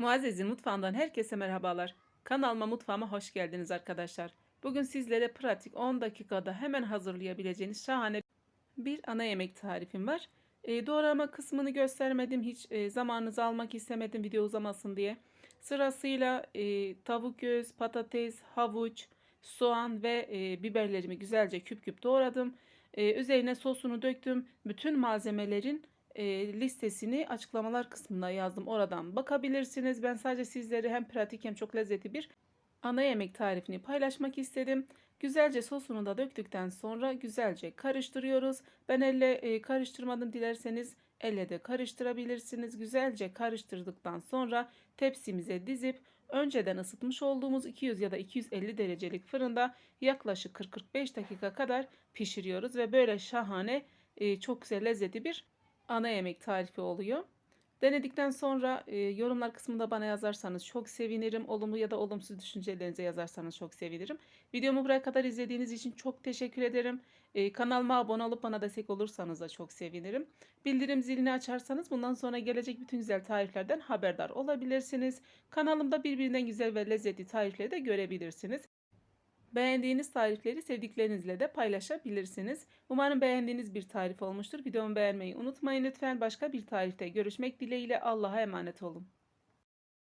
Muazzez'in mutfağından herkese merhabalar. Kanalıma mutfağıma hoş geldiniz arkadaşlar. Bugün sizlere pratik 10 dakikada hemen hazırlayabileceğiniz şahane bir ana yemek tarifim var. Doğrama kısmını göstermedim. Hiç zamanınızı almak istemedim video uzamasın diye. Sırasıyla tavuk göğüs, patates, havuç, soğan ve biberlerimi güzelce küp küp doğradım. Üzerine sosunu döktüm. Bütün malzemelerin listesini açıklamalar kısmına yazdım. Oradan bakabilirsiniz. Ben sadece sizlere hem pratik hem çok lezzetli bir ana yemek tarifini paylaşmak istedim. Güzelce sosunu da döktükten sonra güzelce karıştırıyoruz. Ben elle karıştırmadım. Dilerseniz elle de karıştırabilirsiniz. Güzelce karıştırdıktan sonra tepsimize dizip önceden ısıtmış olduğumuz 200 ya da 250 derecelik fırında yaklaşık 40-45 dakika kadar pişiriyoruz ve böyle şahane çok güzel lezzetli bir ana yemek tarifi oluyor. Denedikten sonra yorumlar kısmında bana yazarsanız çok sevinirim. Olumlu ya da olumsuz düşüncelerinizi yazarsanız çok sevinirim. Videomu buraya kadar izlediğiniz için çok teşekkür ederim. Kanalıma abone olup bana destek olursanız da çok sevinirim. Bildirim zilini açarsanız bundan sonra gelecek bütün güzel tariflerden haberdar olabilirsiniz. Kanalımda birbirinden güzel ve lezzetli tarifleri de görebilirsiniz. Beğendiğiniz tarifleri sevdiklerinizle de paylaşabilirsiniz. Umarım beğendiğiniz bir tarif olmuştur. Videomu beğenmeyi unutmayın lütfen. Başka bir tarifte görüşmek dileğiyle. Allah'a emanet olun.